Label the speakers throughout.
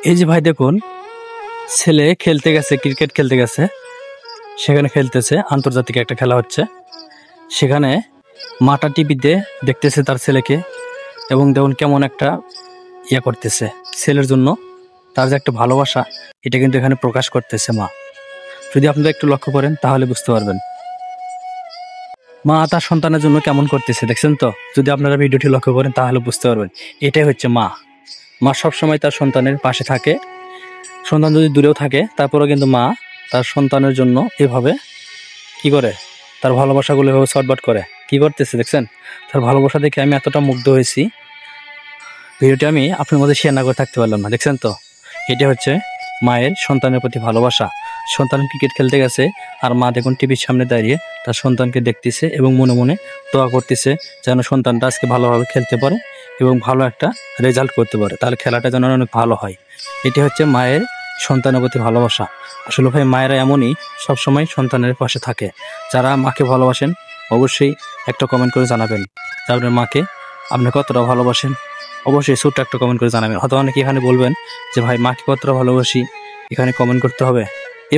Speaker 1: এই যে ভাই দেখুন, ছেলে খেলতে গেছে, ক্রিকেট খেলতে গেছে, সেখানে খেলতেছে, আন্তর্জাতিক একটা খেলা হচ্ছে। সেখানে মাটা টিভিতে দেখতেছে তার ছেলেকে, এবং দেখুন কেমন একটা করতেছে ছেলের জন্য। তার যে একটা ভালোবাসা, এটা কিন্তু এখানে প্রকাশ করতেছে মা। যদি আপনারা একটু লক্ষ্য করেন তাহলে বুঝতে পারবেন মা তার সন্তানের জন্য কেমন করতেছে। দেখছেন তো? যদি আপনারা ভিডিওটি লক্ষ্য করেন তাহলে বুঝতে পারবেন এটাই হচ্ছে মা। মা সবসময় তার সন্তানের পাশে থাকে। সন্তান যদি দূরেও থাকে, তারপরেও কিন্তু মা তার সন্তানের জন্য এভাবে কি করে, তার ভালোবাসাগুলো এভাবে শর্টবাট করে কি করতেছে দেখছেন। তার ভালোবাসা দেখে আমি এতটা মুগ্ধ হয়েছি, ভিডিওটি আমি আপনার মধ্যে শেয়ার না করে থাকতে পারলাম না। দেখছেন তো? এটা হচ্ছে মায়ের সন্তানের প্রতি ভালোবাসা। সন্তান ক্রিকেট খেলতে গেছে, আর মা দেখুন টিভির সামনে দাঁড়িয়ে তার সন্তানকে দেখতেছে এবং মনে মনে দোয়া করতেছে যেন সন্তানটা আজকে ভালোভাবে খেলতে পারে এবং ভালো একটা রেজাল্ট করতে পারে, তাহলে খেলাটা যেন অনেক ভালো হয়। এটি হচ্ছে মায়ের সন্তানের প্রতি ভালোবাসা। আসলে ভাই মায়েরা এমনই, সবসময় সন্তানের পাশে থাকে। যারা মাকে ভালোবাসেন অবশ্যই একটা কমেন্ট করে জানাবেন যে আপনার মাকে আপনি কতটা ভালোবাসেন। অবশ্যই ছোট্ট একটা কমেন্ট করে জানাবেন। হয়তো অনেকে এখানে বলবেন যে ভাই মাকে কতটা ভালোবাসি, এখানে কমেন্ট করতে হবে।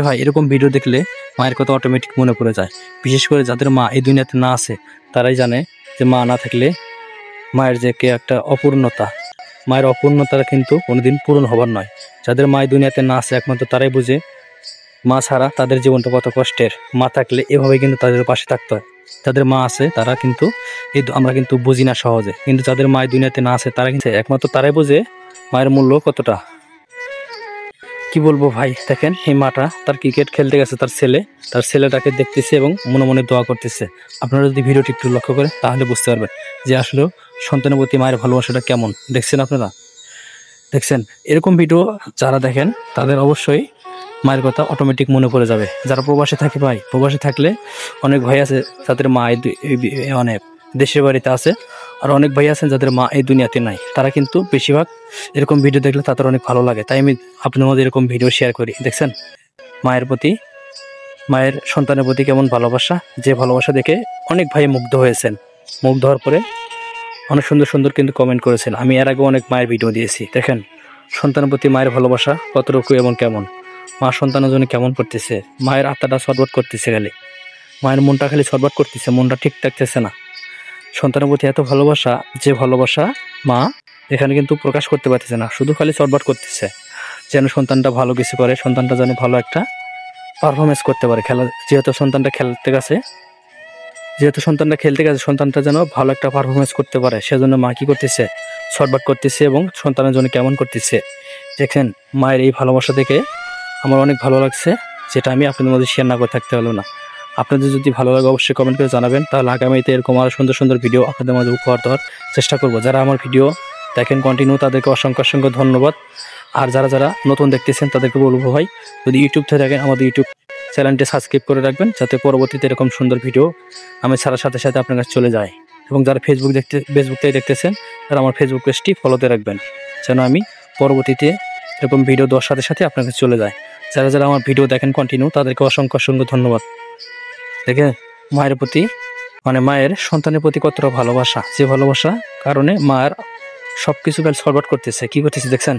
Speaker 1: ভাই এরকম ভিডিও দেখলে মায়ের কথা অটোমেটিক মনে পড়ে যায়। বিশেষ করে যাদের মা এই দুনিয়াতে না আছে, তারাই জানে যে মা না থাকলে মায়ের যে একটা অপূর্ণতা, মায়ের অপূর্ণতাটা কিন্তু কোনোদিন পূরণ হবার নয়। যাদের মা এই দুনিয়াতে না আছে, একমাত্র তারাই বুঝে মা ছাড়া তাদের জীবনটা কত কষ্টের। মা থাকলে এভাবে কিন্তু তাদের পাশে থাকতে হয়। যাদের মা আছে তারা কিন্তু আমরা কিন্তু বুঝি না সহজে, কিন্তু যাদের মা এই দুনিয়াতে না আছে তারা কিন্তু একমাত্র তারাই বুঝে মায়ের মূল্য কতটা। কি বলবো ভাই, দেখেন এই মাটা তার ক্রিকেট খেলতে গেছে, তার ছেলেটাকে দেখতেছে এবং মনে মনে দোয়া করতেছে। আপনারা যদি ভিডিওটি একটু লক্ষ্য করেন তাহলে বুঝতে পারবেন যে আসলে সন্তানের প্রতি মায়ের ভালোবাসাটা কেমন। দেখছেন আপনারা? দেখছেন? এরকম ভিডিও যারা দেখেন তাদের অবশ্যই মায়ের কথা অটোমেটিক মনে পড়ে যাবে। যারা প্রবাসে থাকে ভাই, প্রবাসে থাকলে অনেক ভাই আছে যাদের মা মানে দেশের বাড়িতে আছে, আর অনেক ভাই আছেন যাদের মা এই দুনিয়াতে নাই। তারা কিন্তু বেশিরভাগ এরকম ভিডিও দেখলে তাদের অনেক ভালো লাগে, তাই আমি আপনার মধ্যে এরকম ভিডিও শেয়ার করি। দেখছেন মায়ের প্রতি, মায়ের সন্তানের প্রতি কেমন ভালোবাসা, যে ভালোবাসা দেখে অনেক ভাই মুগ্ধ হয়েছেন। মুগ্ধ হওয়ার পরে অনেক সুন্দর সুন্দর কিন্তু কমেন্ট করেছেন। আমি এর আগে অনেক মায়ের ভিডিও দিয়েছি। দেখেন সন্তানের প্রতি মায়ের ভালোবাসা কতটুকু এবং কেমন, মা সন্তানের জন্য কেমন করতেছে, মায়ের আত্মাটা ছটফট করতেছে, খালি মায়ের মনটা খালি ছটফট করতেছে, মনটা ঠিক থাকতেছে না। সন্তানের প্রতি এত ভালোবাসা, যে ভালোবাসা মা এখানে কিন্তু প্রকাশ করতে পারতেছে না, শুধু খালি ছটফট করতেছে যেন সন্তানটা ভালো কিছু করে, সন্তানটা যেন ভালো একটা পারফরমেন্স করতে পারে খেলা। যেহেতু সন্তানটা খেলতে গেছে, সন্তানটা যেন ভালো একটা পারফরমেন্স করতে পারে, সেজন্য মা কি করতেছে, ছটফট করতেছে এবং সন্তানের জন্য কেমন করতেছে। দেখেন মায়ের এই ভালোবাসা দেখে আমার অনেক ভালো লাগছে, যেটা আমি আপনাদের মধ্যে শেয়ার না করে থাকতে পারলাম না। আপনাদের যদি ভালো লাগে অবশ্যই কমেন্ট করে জানাবেন, তাহলে আগামীতে এরকম আরও সুন্দর সুন্দর ভিডিও আপনাদের মাঝে উপহার দেওয়ার চেষ্টা করব। যারা আমার ভিডিও দেখেন কন্টিনিউ, তাদেরকে অসংখ্য অসংখ্য ধন্যবাদ। আর যারা নতুন দেখতেছেন তাদেরকে বলবো ভাই, যদি ইউটিউব থেকে দেখেন আমাদের ইউটিউব চ্যানেলটি সাবস্ক্রাইব করে রাখবেন, যাতে পরবর্তীতে এরকম সুন্দর ভিডিও আমি ছাড়ার সাথে সাথে আপনার কাছে চলে যায়। এবং যারা ফেসবুক থেকে দেখতেছেন, তারা আমার ফেসবুক পেজটি ফলোতে রাখবেন, যেন আমি পরবর্তীতে এরকম ভিডিও দেওয়ার সাথে সাথে আপনার কাছে চলে যায়। যারা আমার ভিডিও দেখেন কন্টিনিউ, তাদেরকে অসংখ্য অসংখ্য ধন্যবাদ। দেখে মায়ের প্রতি, মানে মায়ের সন্তানের প্রতি কতটা ভালোবাসা, যে ভালোবাসা কারণে মায়ের সব কিছু কাল সলভার করতেছে, কি করতেছে দেখছেন।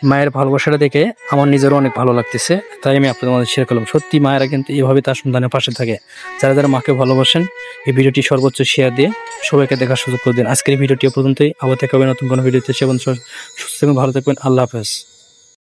Speaker 1: মায়ের ভালোবাসাটা দেখে আমার নিজেরও অনেক ভালো লাগতেছে, তাই আমি আপনাদের মধ্যে শেয়ার করলাম। সত্যি মায়েরা কিন্তু এইভাবে তার সন্তানের পাশে থাকে। যারা মাকে ভালোবাসেন এই ভিডিওটি সর্বোচ্চ শেয়ার দিয়ে সবাইকে দেখার সুযোগ করে দিন। আজকের এই ভিডিওটি পর্যন্তই, আবার দেখা হবে নতুন কোনো ভিডিওতে। সে বন্ধু সুস্থ থাকবেন, ভালো থাকবেন, আল্লাহ হাফেজ।